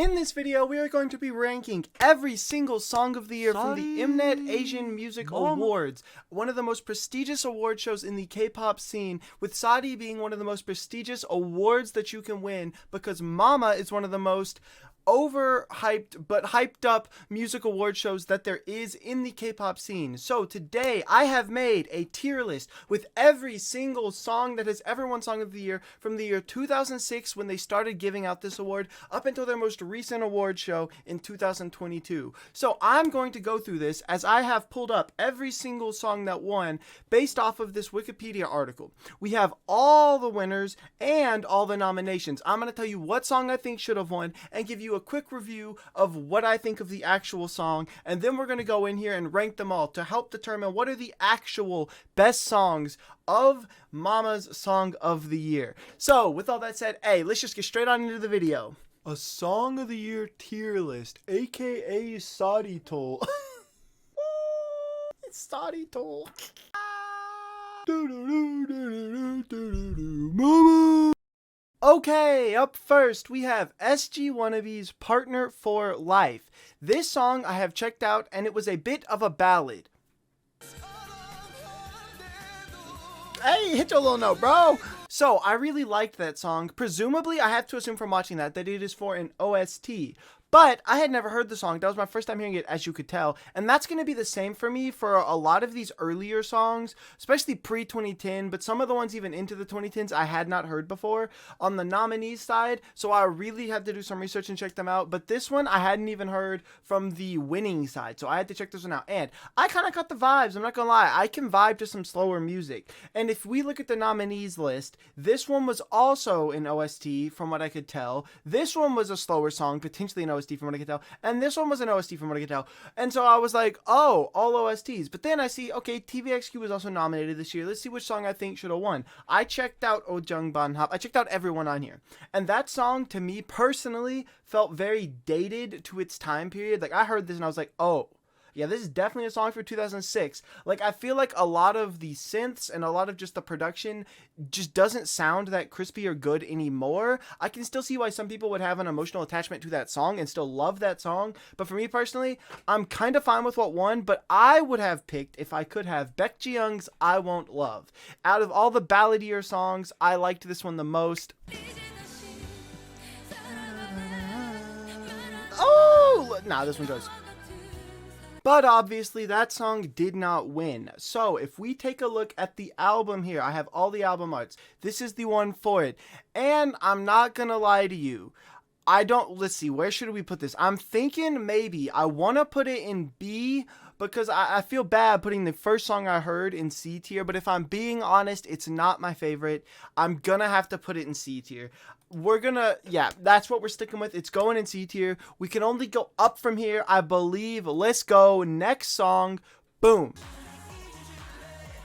In this video, we are going to be ranking every single song of the year from the Mnet Asian Music Awards, one of the most prestigious award shows in the K-pop scene, with SOTY being one of the most prestigious awards that you can win because MAMA is one of the most overhyped but hyped up music award shows that there is in the K-pop scene. So today I have made a tier list with every single song that has ever won Song of the Year from the year 2006 when they started giving out this award up until their most recent award show in 2022. So I'm going to go through this as I have pulled up every single song that won based off of this Wikipedia article. We have all the winners and all the nominations. I'm going to tell you what song I think should have won and give you a quick review of what I think of the actual song, and then we're going to go in here and rank them all to help determine what are the actual best songs of Mama's Song of the Year. So with all that said, hey, let's just get straight on into the video. A Song of the Year tier list, aka SOTY. It's SOTY. Mama. Okay, up first we have SG Wannabe's Partner for Life. This song I have checked out and it was a bit of a ballad. Hey, hit your little note, bro! So, I really liked that song. Presumably, I have to assume from watching that it is for an OST. But I had never heard the song. That was my first time hearing it, as you could tell. And that's going to be the same for me for a lot of these earlier songs, especially pre-2010, but some of the ones even into the 2010s I had not heard before on the nominees side. So I really had to do some research and check them out. But this one I hadn't even heard from the winning side. So I had to check this one out. And I kind of got the vibes. I'm not going to lie. I can vibe to some slower music. And if we look at the nominees list, this one was also an OST from what I could tell. This one was a slower song, potentially an OST from what I could tell, and this one was an OST from what I could tell, and so I was like, oh, all OSTs. But then I see, okay, TVXQ was also nominated this year. Let's see which song I think should have won. I checked out Oh Jung Ban Hop. I checked out everyone on here, and that song to me personally felt very dated to its time period. Like I heard this and I was like, oh yeah, this is definitely a song for 2006. Like, I feel like a lot of the synths and a lot of just the production just doesn't sound that crispy or good anymore. I can still see why some people would have an emotional attachment to that song and still love that song. But for me personally, I'm kind of fine with what won, but I would have picked, if I could have, Baekjeong's I Won't Love. Out of all the balladier songs, I liked this one the most. Oh! Nah, this one goes. But obviously that song did not win. So if we take a look at the album here, I have all the album arts. This is the one for it. And I'm not gonna lie to you. Let's see, where should we put this? I'm thinking maybe I want to put it in B because I feel bad putting the first song I heard in C tier. But if I'm being honest, it's not my favorite. I'm gonna have to put it in C tier. Yeah, that's what we're sticking with. It's going in C tier. We can only go up from here, I believe. Let's go. Next song. Boom.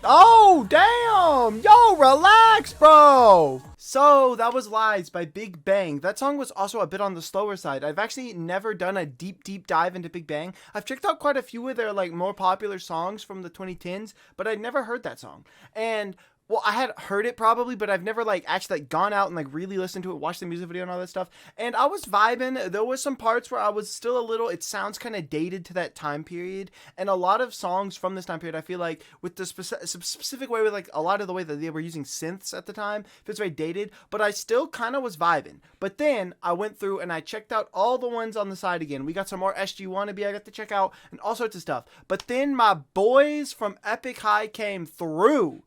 Oh, damn. Yo, relax, bro. So, that was Lies by BIGBANG. That song was also a bit on the slower side. I've actually never done a deep dive into BIGBANG. I've checked out quite a few of their more popular songs from the 2010s, but I'd never heard that song. And well, I had heard it probably, but I've never actually gone out and really listened to it, watched the music video and all that stuff. And I was vibing. There was some parts where I was still a little, it sounds kind of dated to that time period. And a lot of songs from this time period, I feel like with the specific way with a lot of the way that they were using synths at the time, feels very dated, but I still kind of was vibing. But then I went through and I checked out all the ones on the side again. We got some more SG Wannabe I got to check out and all sorts of stuff. But then my boys from Epik High came through.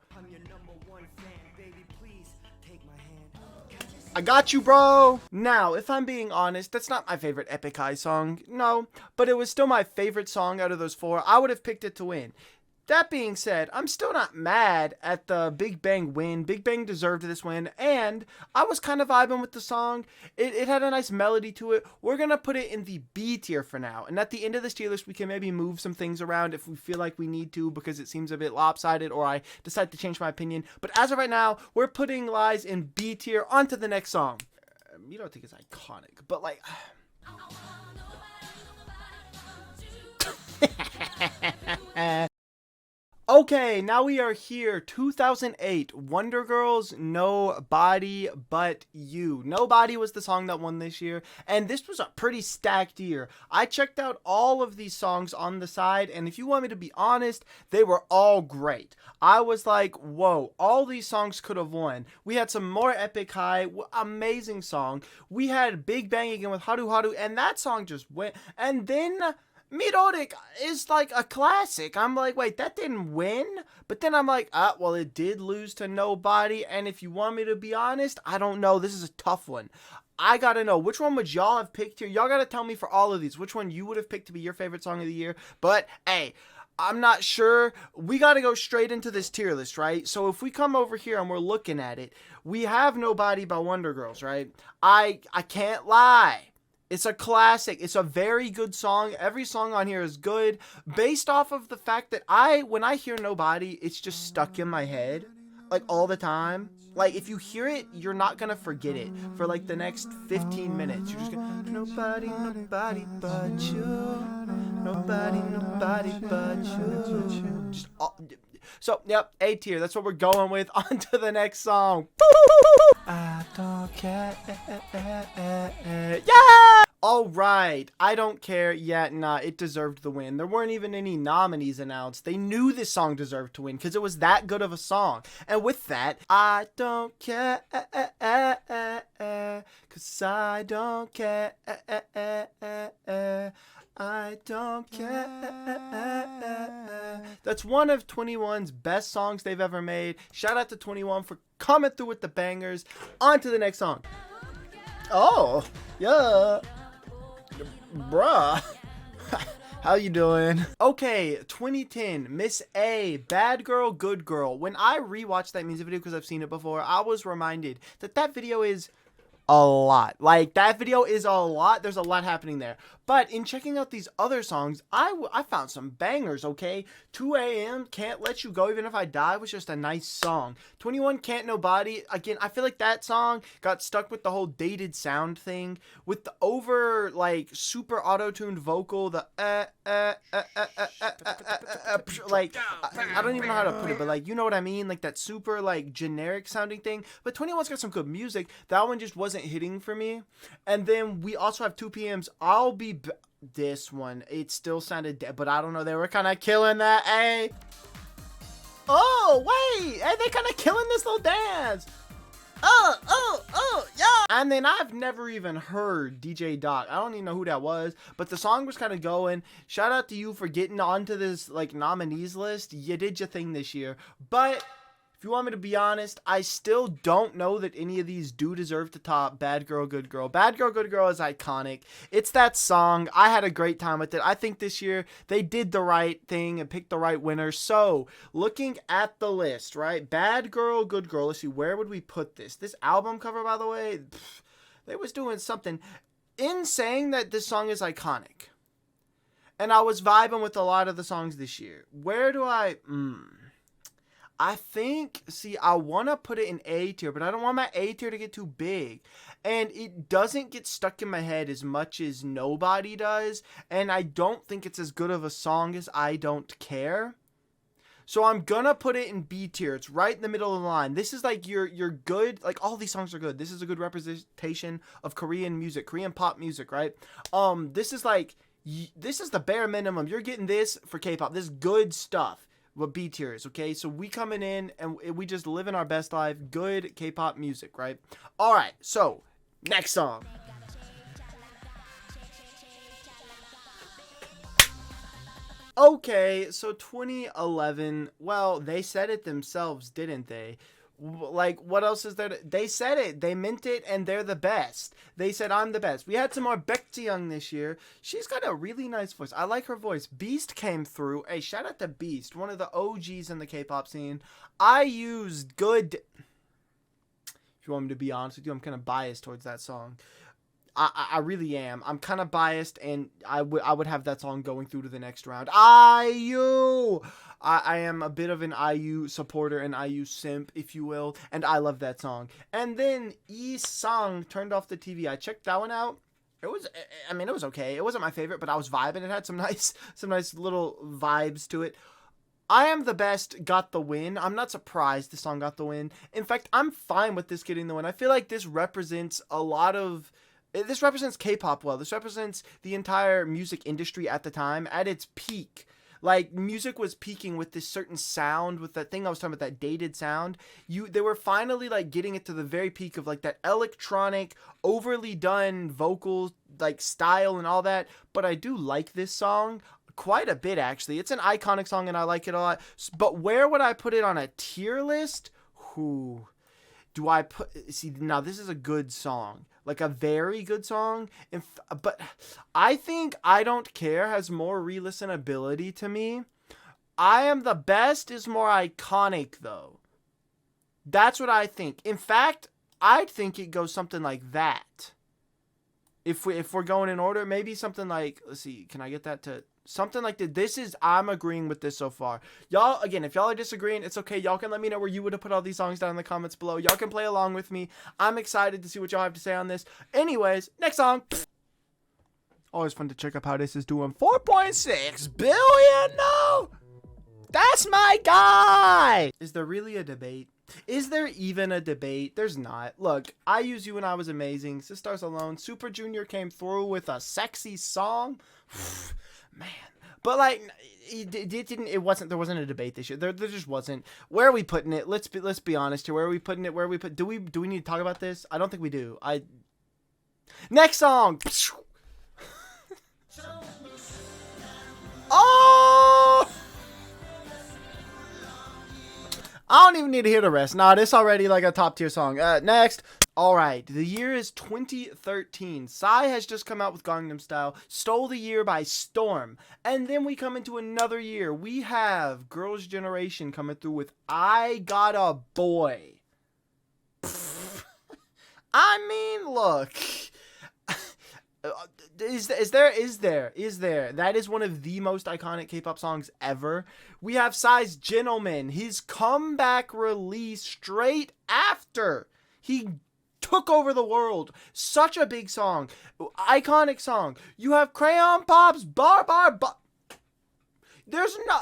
I got you, bro. Now, if I'm being honest, that's not my favorite Epik High song. No, but it was still my favorite song out of those four. I would have picked it to win. That being said, I'm still not mad at the BIGBANG win. BIGBANG deserved this win, and I was kind of vibing with the song. It had a nice melody to it. We're going to put it in the B tier for now, and at the end of this tier list, we can maybe move some things around if we feel like we need to because it seems a bit lopsided or I decide to change my opinion. But as of right now, we're putting Lies in B tier. On to the next song. You don't think it's iconic, but Okay, now we are here. 2008, Wonder Girls, Nobody But You. Nobody was the song that won this year, and this was a pretty stacked year. I checked out all of these songs on the side, and if you want me to be honest, they were all great. I was like, whoa, all these songs could have won. We had some more Epik High, amazing song. We had Big Bang again with Haru Haru, and that song just went. And then Midoric is like a classic. I'm like, wait, that didn't win? But then I'm like, well, it did lose to Nobody. And if you want me to be honest, I don't know. This is a tough one. I gotta know, which one would y'all have picked here? Y'all gotta tell me for all of these, which one you would have picked to be your favorite song of the year. But, hey, I'm not sure. We gotta go straight into this tier list, right? So if we come over here and we're looking at it, we have Nobody by Wonder Girls, right? I can't lie. It's a classic. It's a very good song. Every song on here is good, based off of the fact that when I hear Nobody, it's just stuck in my head, like, all the time. Like, if you hear it, you're not gonna forget it for, like, the next 15 minutes. You're just gonna, nobody, nobody but you. Nobody, nobody but you. Just so, yep, A tier. That's what we're going with. On to the next song. I don't care. Yeah! Alright, I don't care. Yeah, nah, it deserved the win. There weren't even any nominees announced. They knew this song deserved to win because it was that good of a song. And with that, I don't care. Cause I don't care. I don't care. That's one of 21's best songs they've ever made. Shout out to 21 for coming through with the bangers. On to the next song. Oh, yeah. Bruh. How you doing? Okay, 2010, Miss A, Bad Girl, Good Girl. When I rewatched that music video, because I've seen it before, I was reminded that that video is a lot. Like, that video is a lot. There's a lot happening there. But in checking out these other songs, I found some bangers, okay? 2 a.m. Can't Let You Go Even If I Die was just a nice song. 21 Can't Nobody, again, I feel like that song got stuck with the whole dated sound thing. With the over, like, super auto-tuned vocal, the like, I don't even know how to put it, but, like, you know what I mean? Like, that super, like, generic sounding thing. But 21's got some good music. That one just wasn't hitting for me. And then we also have 2 p.m.'s I'll Be this one, it still sounded dead, but I don't know, they were kind of killing that. Hey, oh wait, hey, they kind of killing this little dance. Oh yeah. And then I've never even heard DJ Doc. I don't even know who that was, but the song was kind of going. Shout out to you for getting onto this, like, nominees list. You did your thing this year. But if you want me to be honest, I still don't know that any of these do deserve to top Bad Girl, Good Girl. Bad Girl, Good Girl is iconic. It's that song. I had a great time with it. I think this year they did the right thing and picked the right winner. So, looking at the list, right? Bad Girl, Good Girl. Let's see, where would we put this? This album cover, by the way, they was doing something. In saying that this song is iconic, and I was vibing with a lot of the songs this year, where do I think, see, I want to put it in A tier, but I don't want my A tier to get too big. And it doesn't get stuck in my head as much as Nobody does. And I don't think it's as good of a song as I Don't Care. So I'm going to put it in B tier. It's right in the middle of the line. This is like your good, like, all these songs are good. This is a good representation of Korean music, Korean pop music, right? This is like, this is the bare minimum. You're getting this for K-pop. This is good stuff. What B tier is, okay? So we coming in and we just living our best life. Good K-pop music, right? All right, so next song. Okay, so 2011, well, they said it themselves, didn't they? Like, what else is there? They said it. They meant it, and they're the best. They said, I'm the best. We had some more Baekjeong this year. She's got a really nice voice. I like her voice. Beast came through. Hey, shout out to Beast, one of the OGs in the K-pop scene. I used good. If you want me to be honest with you, I'm kind of biased towards that song. I really am. I'm kind of biased, and I would have that song going through to the next round. IU! I am a bit of an IU supporter, an IU simp, if you will, and I love that song. And then Song Turned Off the TV. I checked that one out. It was okay. It wasn't my favorite, but I was vibing. It had some nice little vibes to it. I Am the Best got the win. I'm not surprised this song got the win. In fact, I'm fine with this getting the win. I feel like this represents a lot of... This represents K-pop well. This represents the entire music industry at the time at its peak. Like, music was peaking with this certain sound, with that thing I was talking about, that dated sound. They were finally, like, getting it to the very peak of, like, that electronic, overly done vocal, like, style and all that. But I do like this song quite a bit, actually. It's an iconic song, and I like it a lot. But where would I put it on a tier list? Who do I put? See, now, this is a good song. Like, a very good song. But I think I Don't Care has more re-listenability to me. I Am the Best is more iconic, though. That's what I think. In fact, I think it goes something like that. If we're going in order, maybe something like, let's see, can I get that to... Something like that. I'm agreeing with this so far. Y'all, again, if y'all are disagreeing, it's okay. Y'all can let me know where you would have put all these songs down in the comments below. Y'all can play along with me. I'm excited to see what y'all have to say on this. Anyways, next song. Always fun to check up how this is doing. 4.6 billion? No! That's my guy! Is there really a debate? Is there even a debate? There's not. Look, I Use You When I Was Amazing. SISTAR's Alone. Super Junior came through with a sexy song. Man, but like there wasn't a debate this year. There just wasn't. Where are we putting it? Let's be honest here. Where are we putting it? Do we need to talk about this? I don't think we do. Next song. Oh, I don't even need to hear the rest. Nah, this already like a top tier song. Next. All right, the year is 2013. Psy has just come out with Gangnam Style, stole the year by storm. And then we come into another year. We have Girls' Generation coming through with I Got a Boy. I mean, look. Is there? That is one of the most iconic K-pop songs ever. We have Psy's Gentleman, his comeback release straight after he took over the world. Such a big song. Iconic song. You have Crayon Pop's Bar. There's no...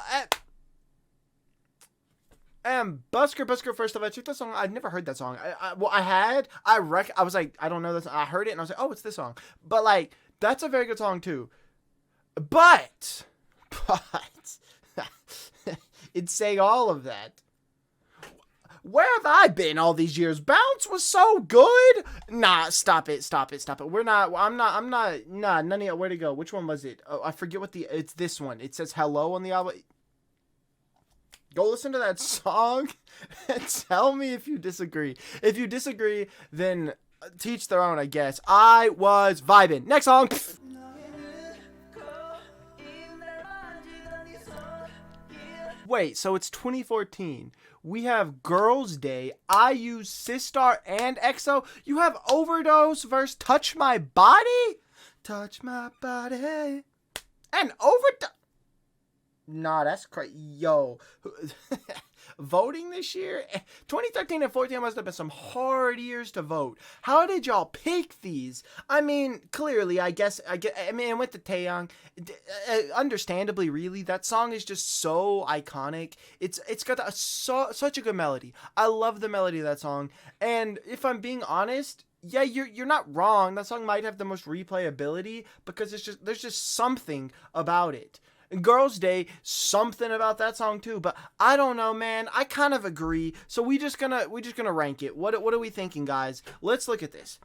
Busker, first of all, I checked that song. I'd never heard that song. I was like, I don't know this. I heard it and I was like, oh, it's this song. But like, that's a very good song too. But it's saying all of that. Where have I been all these years? Bounce was so good. Nah, stop it. I'm not, nah, none of you. Where'd it go? Which one was it? Oh, I forget it's this one. It says Hello on the album. Go listen to that song and tell me if you disagree. If you disagree, then teach their own, I guess. I was vibing. Next song. Wait, so it's 2014. We have Girls' Day, IU, SISTAR, and EXO. You have Overdose versus Touch My Body? Touch My Body. And Overdose. Nah, that's crazy. Yo. Voting this year? 2013 and 14 must have been some hard years to vote. How did y'all pick these? I mean, clearly, I mean, with the Taeyang, understandably, really, that song is just so iconic. It's got such a good melody. I love the melody of that song. And if I'm being honest, yeah, you're not wrong. That song might have the most replayability because there's just something about it. Girls' Day, something about that song too, but I don't know, man. I kind of agree. So we're just gonna rank it. What are we thinking, guys? Let's look at this.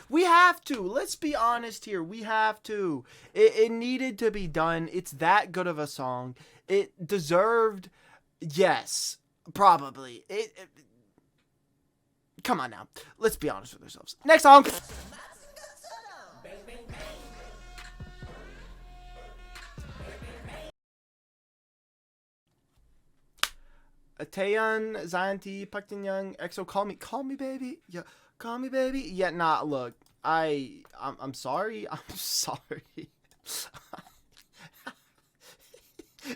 We have to. Let's be honest here. We have to. It needed to be done. It's that good of a song. It deserved. Yes, probably. Come on now. Let's be honest with ourselves. Next song. Taeyyeon, Zion.T, Young, EXO, call me baby. Yeah, call me baby. Yeah, nah, look, I'm sorry. I'm sorry.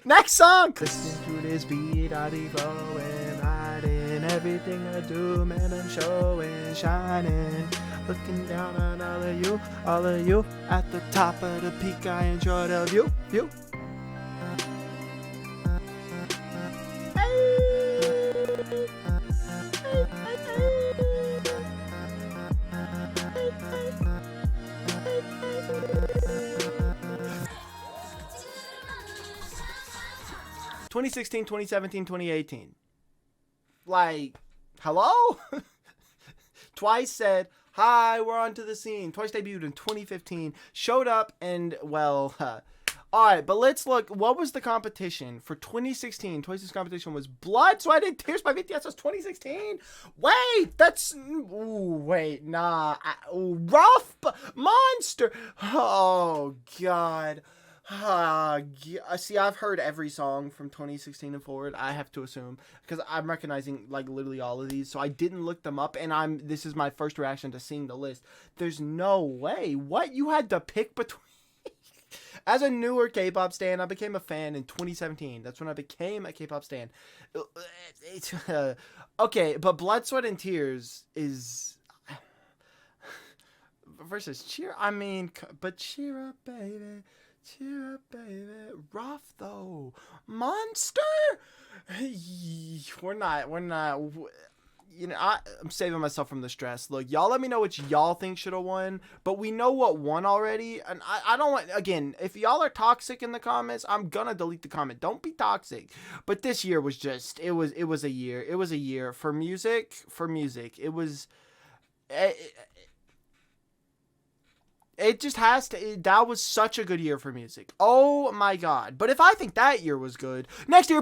Next song. Listen to this beat, I be flowing, riding everything I do, man, I'm showing, shining. looking down on all of you. At the top of the peak, I enjoy the view. 2016, 2017, 2018. Like, hello? Twice said, hi, we're onto the scene. Twice debuted in 2015, showed up, and, well, alright, but let's look. What was the competition for 2016? Twice's competition was Blood, Sweat, and Tears by BTS. Was 2016? Wait, that's... Ooh, wait, nah. Rough Monster. Oh, God. See, I've heard every song from 2016 and forward, I have to assume, because I'm recognizing, like, literally all of these, so I didn't look them up, and this is my first reaction to seeing the list. There's no way. What? You had to pick between... As a newer K-pop stan, I became a fan in 2017. That's when I became a K-pop stan. Okay, but Blood, Sweat, and Tears is... versus Cheer... I mean, but Cheer Up, Baby... Cheer up, baby. Rough, though. Monster? We're not, you know, I'm saving myself from the stress. Look, y'all let me know what y'all think should have won, but we know what won already, and I don't want, again, if y'all are toxic in the comments, I'm gonna delete the comment. Don't be toxic. But this year was just, it was a year. It was a year for music. It was... It just has to... That was such a good year for music. Oh my god. But if I think that year was good, next year...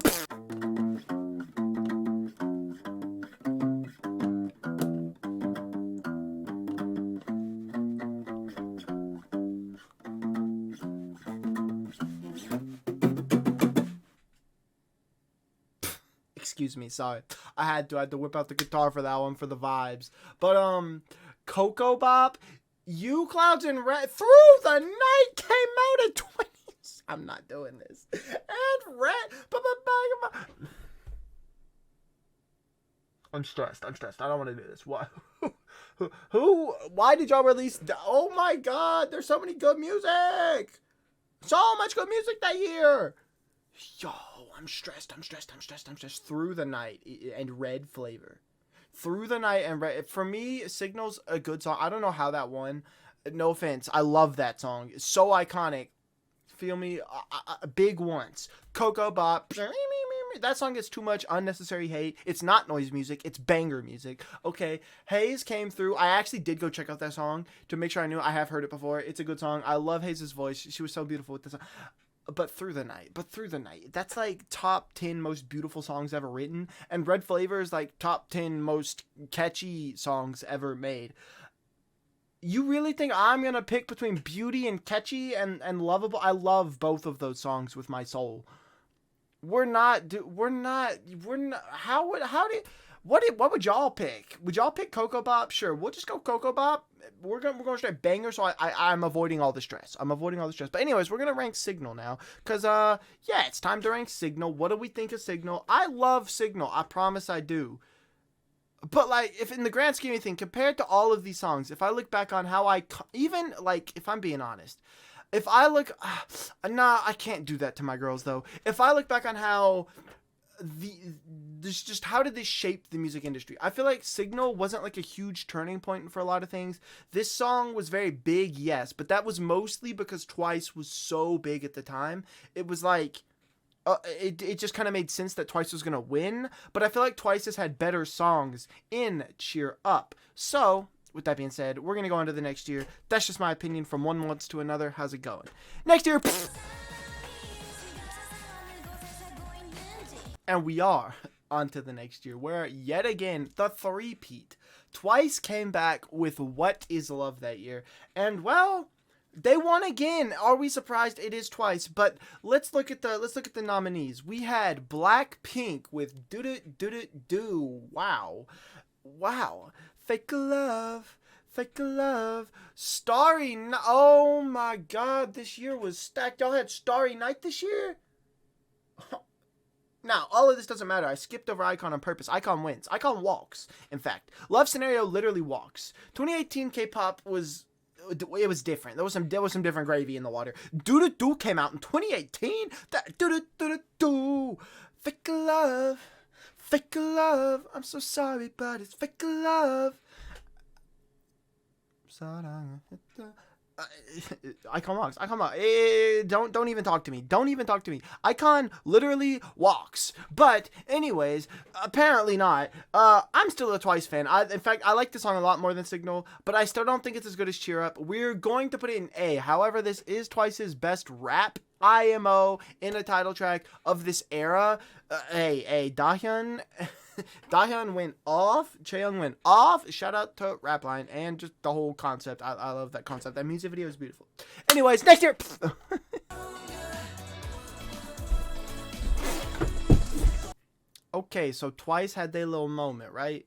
Excuse me, sorry. I had to whip out the guitar for that one for the vibes. But, Coco Bop... You Clouds and Red Through the Night came out in 20... I'm not doing this. And Red... I'm stressed. I don't want to do this. Why? Who? Why did y'all release... Oh my god, there's so many good music. So much good music that year. Yo, I'm stressed. Through the Night and Red Flavor. Through the Night and Red. For me, Signal's a good song. I don't know how that won. No offense. I love that song. It's so iconic. Feel me? Big once. Coco Bop. That song gets too much unnecessary hate. It's not noise music. It's banger music. Okay. Heize came through. I actually did go check out that song to make sure I knew. I have heard it before. It's a good song. I love Heize's voice. She was so beautiful with this song. But Through the Night. That's like top 10 most beautiful songs ever written. And Red Flavor is like top 10 most catchy songs ever made. You really think I'm going to pick between beauty and catchy and lovable? I love both of those songs with my soul. What would y'all pick? Would y'all pick Coco Bop? Sure, we'll just go Coco Bop. We're going straight banger, so I'm avoiding all the stress. But anyways, we're gonna rank Signal now, cause yeah, it's time to rank Signal. What do we think of Signal? I love Signal. I promise I do. But like, if in the grand scheme of things, compared to all of these songs, if I look back on how even like, if I'm being honest, if I look, I can't do that to my girls though. If I look back on how how did this shape the music industry? I feel like Signal wasn't like a huge turning point for a lot of things. This song was very big, yes, but that was mostly because Twice was so big at the time. It was like, it just kind of made sense that Twice was going to win, but I feel like Twice has had better songs in Cheer Up. So, with that being said, we're going to go on to the next year. That's just my opinion from one month to another. How's it going? Next year... And we are on to the next year, where yet again, the three-peat. Twice came back with What Is Love that year. And well, they won again. Are we surprised? It is Twice. But let's look at the nominees. We had BLACKPINK with Do Do Do Do Do. Wow. Fake Love. Starry Night. Oh my god, this year was stacked. Y'all had Starry Night this year? Now, all of this doesn't matter. I skipped over iKON on purpose. iKON wins. iKON walks, in fact. Love Scenario literally walks. 2018 K-pop was... It was different. There was some different gravy in the water. Do came out in 2018. Do. Fake love. Fake love. I'm so sorry, but it's fake love. iKON walks. iKON walks. Don't even talk to me. Don't even talk to me. iKON literally walks. But anyways, apparently not. I'm still a Twice fan. In fact, I like the song a lot more than Signal, but I still don't think it's as good as Cheer Up. We're going to put it in A. However, this is Twice's best rap IMO in a title track of this era. Taeyang Taeyang went off. Chaeyoung went off. Shout out to Rapline and just the whole concept. I love that concept. That music video is beautiful. Anyways, next year. Okay, so Twice had their little moment, right?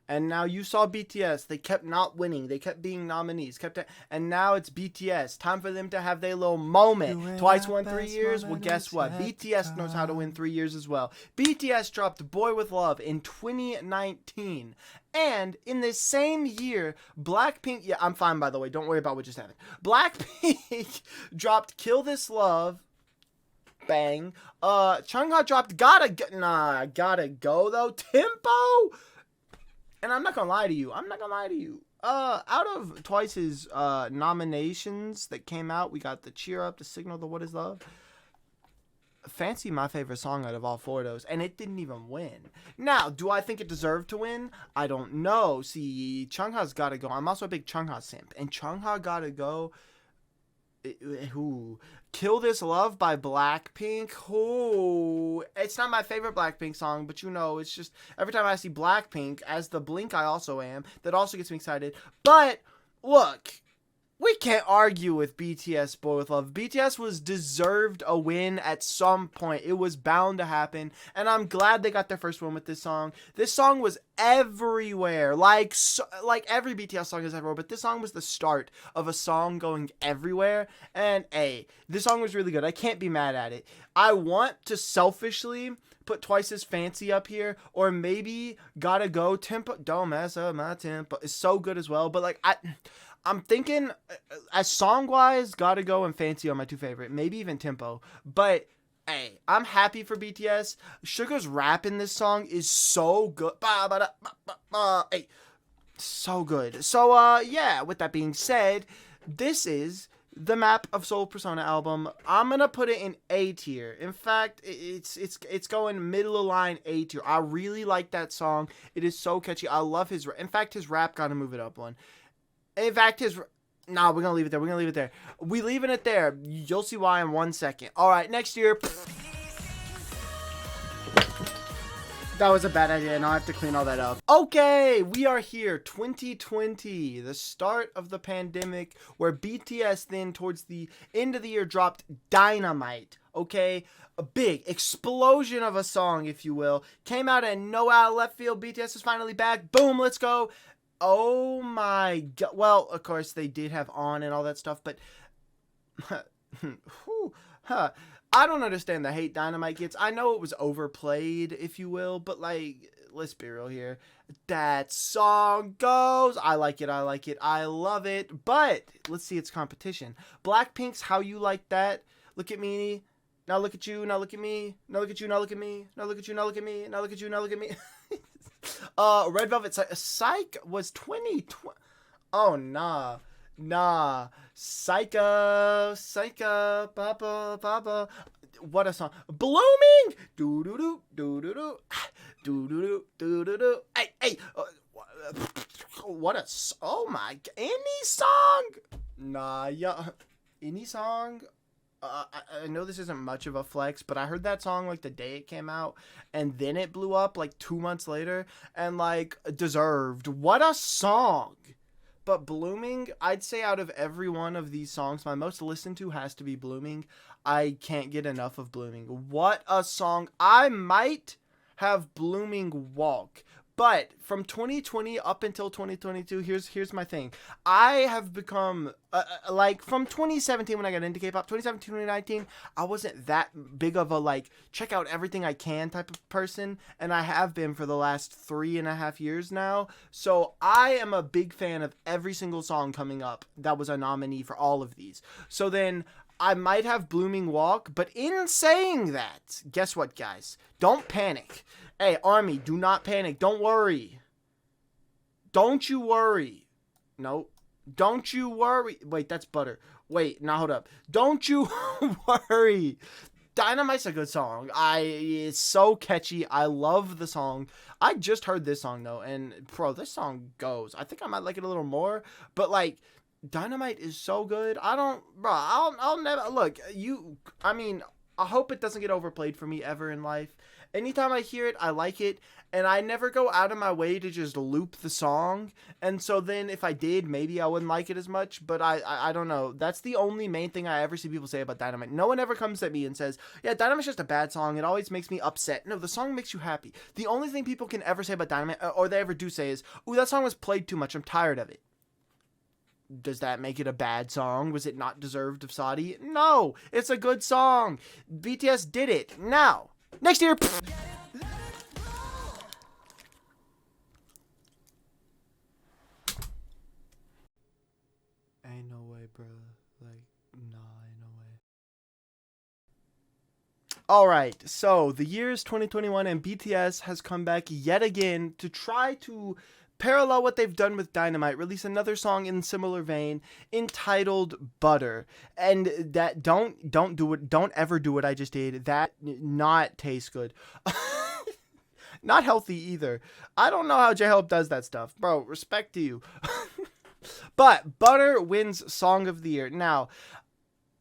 And now you saw BTS. They kept not winning. They kept being nominees. And now it's BTS. Time for them to have their little moment. Twice won 3 years. Well, guess what? BTS knows how to win 3 years as well. BTS dropped Boy With Love in 2019. And in the same year, BLACKPINK... Yeah, I'm fine, by the way. Don't worry about what just happened. BLACKPINK dropped Kill This Love. Bang. CHUNG dropped Gotta Go, though. Tempo... And I'm not gonna lie to you. Out of Twice's nominations that came out, we got the Cheer Up, the Signal, the What Is Love. Fancy my favorite song out of all 4 of those, and it didn't even win. Now, do I think it deserved to win? I don't know. See, CHUNGHA's Gotta Go. I'm also a big CHUNGHA simp, and CHUNGHA Gotta Go. Kill This Love by BLACKPINK. It's not my favorite BLACKPINK song, but you know, it's just every time I see BLACKPINK, as the Blink I also am, that also gets me excited. But look, we can't argue with BTS Boy With Love. BTS was deserved a win at some point. It was bound to happen, and I'm glad they got their first win with this song. This song was everywhere, like every BTS song is everywhere, but this song was the start of a song going everywhere. And this song was really good. I can't be mad at it. I want to selfishly put Twice's Fancy up here, or maybe Gotta Go. Tempo, don't mess up my tempo, is so good as well. But like I'm thinking, as song-wise, Gotta Go and Fancy are my two favorite. Maybe even Tempo. But, I'm happy for BTS. Suga's rap in this song is so good. So good. So, yeah, with that being said, this is the Map of Soul Persona album. I'm going to put it in A tier. In fact, it's going middle of line A tier. I really like that song. It is so catchy. I love his rap. In fact, his rap got to move it up one. In fact, we're going to leave it there. We leaving it there. You'll see why in 1 second. All right, next year. That was a bad idea. Now I have to clean all that up. Okay, we are here. 2020, the start of the pandemic, where BTS then towards the end of the year dropped Dynamite. Okay, a big explosion of a song, if you will. Came out of left field. BTS is finally back. Boom, let's go. Oh my god. Well, of course, they did have On and all that stuff, but I don't understand the hate Dynamite gets. I know it was overplayed, if you will, but like, let's be real here. That song goes. I like it. I love it. But let's see its competition. BLACKPINK's How You Like That. Look at me. Now look at you. Now look at me. Now look at you. Now look at me. Now look at you. Now look at me. Now look at you. Now look at me. Red Velvet Psych was 2020. Oh, nah. Psycho, Papa. What a song. Blooming. Do. Hey. What a, oh my, any song. Nah, yeah. Any song. I know this isn't much of a flex, but I heard that song like the day it came out, and then it blew up like 2 months later, and like deserved. What a song. But Blooming, I'd say out of every one of these songs, my most listened to has to be Blooming. I can't get enough of Blooming. What a song. I might have Blooming walk, But from 2020 up until 2022, here's my thing. I have become like from 2017 when I got into K-pop, 2017, 2019, I wasn't that big of a like check out everything I can type of person, and I have been for the last 3.5 years now. So I am a big fan of every single song coming up that was a nominee for all of these. So then I might have Blooming Walk, but in saying that, guess what, guys? Don't panic. Hey, Army, do not panic. Don't worry. Don't you worry. No. Don't you worry. Wait, that's Butter. Wait, now hold up. Don't you worry. Dynamite's a good song. It's so catchy. I love the song. I just heard this song, though, and, bro, this song goes. I think I might like it a little more, but, like, Dynamite is so good. I'll never, look, I mean, I hope it doesn't get overplayed for me ever in life. Anytime I hear it, I like it, and I never go out of my way to just loop the song, and so then if I did, maybe I wouldn't like it as much, but I don't know. That's the only main thing I ever see people say about Dynamite. No one ever comes at me and says, yeah, Dynamite's just a bad song, it always makes me upset. No, the song makes you happy. The only thing people can ever say about Dynamite, or they ever do say is, ooh, that song was played too much, I'm tired of it. Does that make it a bad song? Was it not deserved of SOTY? No, it's a good song. BTS did it. Now, next year. Ain't no way, bro. Like, nah, ain't no way. Alright, so the year is 2021 and BTS has come back yet again to try to parallel what they've done with Dynamite, release another song in similar vein entitled Butter. And that don't ever do what I just did. That not taste good. Not healthy either. I don't know how J-Hope does that stuff. Bro, respect to you. But Butter wins Song of the Year. Now,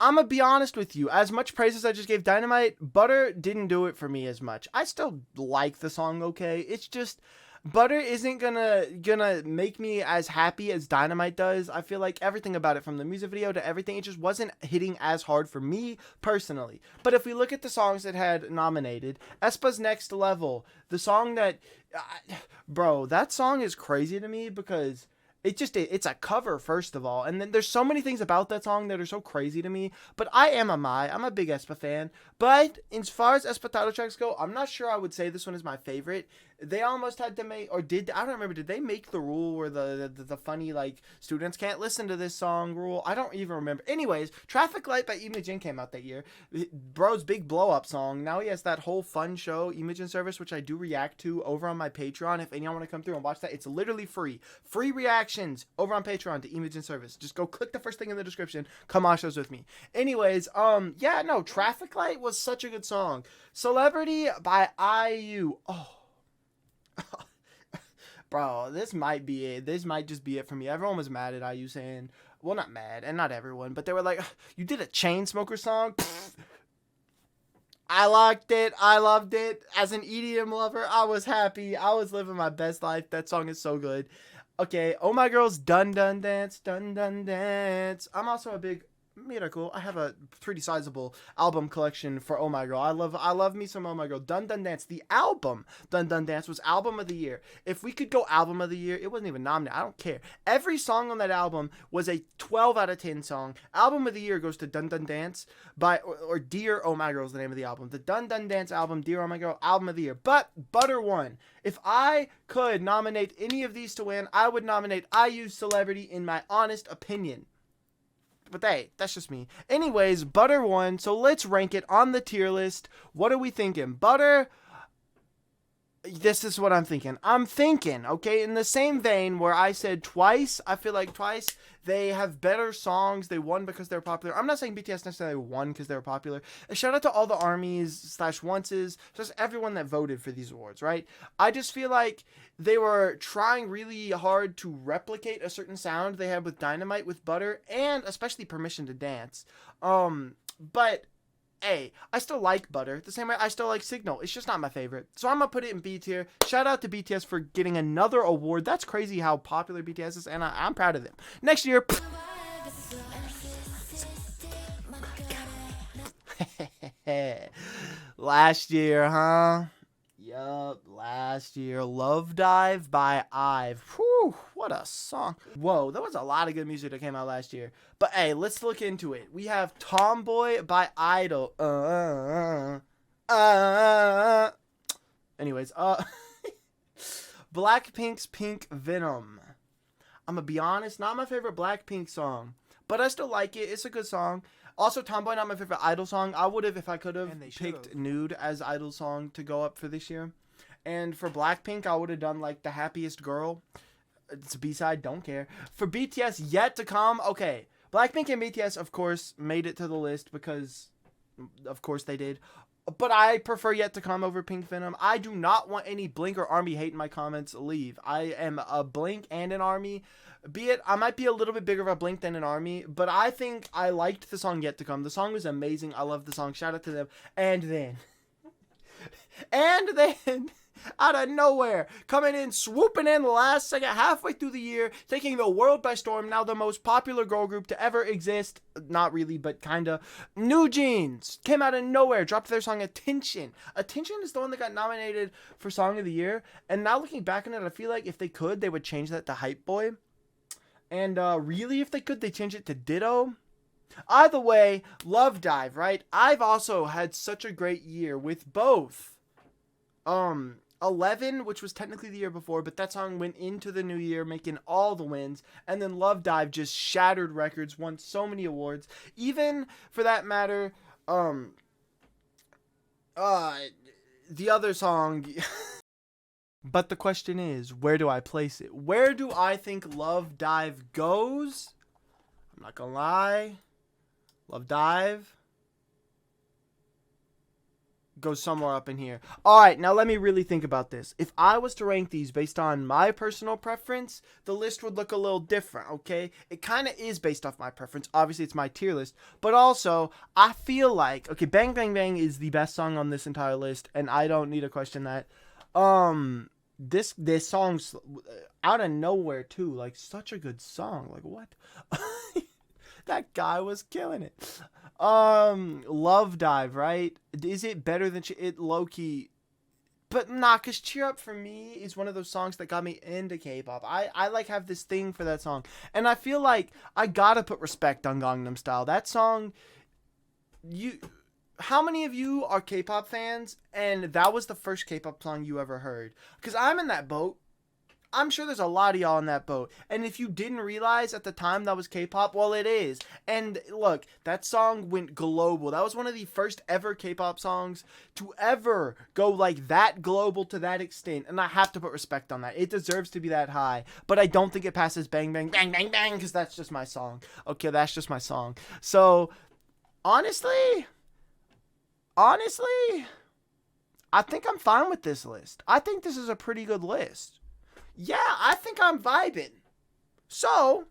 I'm gonna be honest with you. As much praise as I just gave Dynamite, Butter didn't do it for me as much. I still like the song okay. It's just Butter isn't gonna make me as happy as Dynamite does. I feel like everything about it, from the music video to everything, it just wasn't hitting as hard for me personally. But if we look at the songs that had nominated, aespa's Next Level, the song that, bro, that song is crazy to me because it's a cover, first of all, and then there's so many things about that song that are so crazy to me. But I'm a big aespa fan, but as far as aespa title tracks go, I'm not sure I would say this one is my favorite. They almost had to make, or did, I don't remember, did they make the rule where the funny, like, students can't listen to this song rule? I don't even remember. Anyways, Traffic Light by Imogen came out that year. Bro's big blow-up song. Now he has that whole fun show, Imogen Service, which I do react to over on my Patreon. If anyone want to come through and watch that, it's literally free. Free reactions over on Patreon to Imogen Service. Just go click the first thing in the description. Come watch those with me. Anyways, yeah, no, Traffic Light was such a good song. Celebrity by IU. Oh. Bro, this might be it. This might just be it for me. Everyone was mad at IU saying, well, not mad, and not everyone, but they were like, you did a Chainsmokers song? I liked it. I loved it. As an EDM lover, I was happy. I was living my best life. That song is so good. Okay, Oh My Girl's Dun Dun Dance, Dun Dun Dance. I'm also a big Miracle. I have a pretty sizable album collection for Oh My Girl. I love me some Oh My Girl. Dun Dun Dance, the album Dun Dun Dance was album of the year. If we could go album of the year, it wasn't even nominated. I don't care. Every song on that album was a 12 out of 10 song. Album of the year goes to Dun Dun Dance by, or Dear Oh My Girl is the name of the album. The Dun Dun Dance album, Dear Oh My Girl, album of the year. But Butter won. If I could nominate any of these to win, I would nominate IU's Celebrity, in my honest opinion. But hey, that's just me. Anyways, Butter won, so let's rank it on the tier list. What are we thinking? Butter, this is what I'm thinking. I'm thinking, okay, in the same vein where I said Twice, I feel like Twice, they have better songs. They won because they're popular. I'm not saying BTS necessarily won because they were popular. A shout out to all the ARMYs / onces, just everyone that voted for these awards, right? I just feel like they were trying really hard to replicate a certain sound they had with Dynamite, with Butter, and especially Permission to Dance. But hey, I still like Butter the same way I still like Signal. It's just not my favorite. So I'm going to put it in B tier. Shout out to BTS for getting another award. That's crazy how popular BTS is, and I'm proud of them. Next year. Last year, huh? Yep. Yup, last year. Love Dive by IVE. Whew, what a song. Whoa, there was a lot of good music that came out last year. But hey, let's look into it. We have Tomboy by I.O.I. Anyways, BLACKPINK's Pink Venom. I'm gonna be honest, not my favorite BLACKPINK song, but I still like it. It's a good song. Also, Tomboy, not my favorite Idol song. I would have, if I could have, picked Nude as Idol song to go up for this year. And for BLACKPINK, I would have done, like, The Happiest Girl. It's a B-side, don't care. For BTS, Yet to Come, okay. BLACKPINK and BTS, of course, made it to the list because, of course, they did. But I prefer Yet to Come over Pink Venom. I do not want any Blink or ARMY hate in my comments. Leave. I am a Blink and an ARMY. Be it, I might be a little bit bigger of a Blink than an ARMY, but I think I liked the song Yet to Come. The song was amazing. I love the song. Shout out to them. And then, out of nowhere, coming in, swooping in the last second, halfway through the year, taking the world by storm, now the most popular girl group to ever exist. Not really, but kinda. NewJeans came out of nowhere, dropped their song Attention. Attention is the one that got nominated for Song of the Year, and now looking back on it, I feel like if they could, they would change that to Hype Boy. And really, if they could, they change it to Ditto. Either way, Love Dive, right? I've also had such a great year with both 11, which was technically the year before, but that song went into the new year, making all the wins. And then Love Dive just shattered records, won so many awards. Even, for that matter, the other song... But the question is, where do I place it? Where do I think Love Dive goes? I'm not gonna lie. Love Dive goes somewhere up in here. Alright, now let me really think about this. If I was to rank these based on my personal preference, the list would look a little different, okay? It kind of is based off my preference. Obviously, it's my tier list. But also, I feel like... Okay, Bang Bang Bang is the best song on this entire list, and I don't need to question that. This song's out of nowhere too, like such a good song. Like what? That guy was killing it. Love Dive, right? Is it better than it low-key? But nah, cause Cheer Up for me is one of those songs that got me into K-pop. I like have this thing for that song, and I feel like I gotta put respect on Gangnam Style. That song, how many of you are K-pop fans and that was the first K-pop song you ever heard? Because I'm in that boat. I'm sure there's a lot of y'all in that boat. And if you didn't realize at the time that was K-pop, well, it is. And look, that song went global. That was one of the first ever K-pop songs to ever go like that global to that extent. And I have to put respect on that. It deserves to be that high. But I don't think it passes Bang Bang Bang Bang Bang because that's just my song. Okay, that's just my song. So, honestly, I think I'm fine with this list. I think this is a pretty good list. Yeah, I think I'm vibing. So,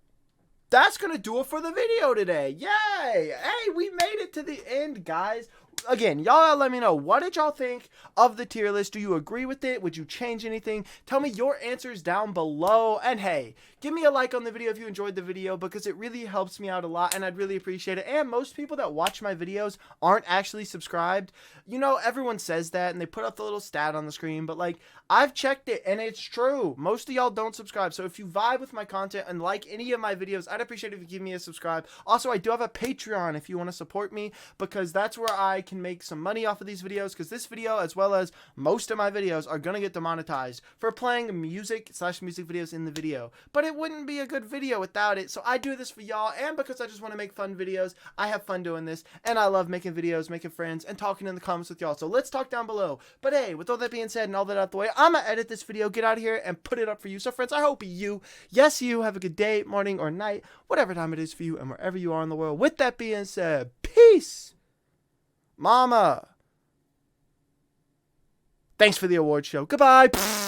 that's going to do it for the video today. Yay! Hey, we made it to the end, guys. Again, y'all let me know, what did y'all think of the tier list? Do you agree with it? Would you change anything? Tell me your answers down below. And hey, give me a like on the video if you enjoyed the video, because it really helps me out a lot and I'd really appreciate it. And most people that watch my videos aren't actually subscribed. You know, everyone says that and they put up the little stat on the screen, but like, I've checked it and it's true. Most of y'all don't subscribe. So if you vibe with my content and like any of my videos, I'd appreciate it if you give me a subscribe. Also, I do have a Patreon if you want to support me, because that's where I can make some money off of these videos, because this video, as well as most of my videos, are going to get demonetized for playing music videos in the video. But it wouldn't be a good video without it, so I do this for y'all, and because I just want to make fun videos, I have fun doing this, and I love making videos, making friends, and talking in the comments with y'all. So let's talk down below. But hey, with all that being said and all that out the way, I'm gonna edit this video, get out of here, and put it up for you. So friends, I hope you, yes you, have a good day, morning, or night, whatever time it is for you, and wherever you are in the world. With that being said, peace! Mama. Thanks for the award show. Goodbye.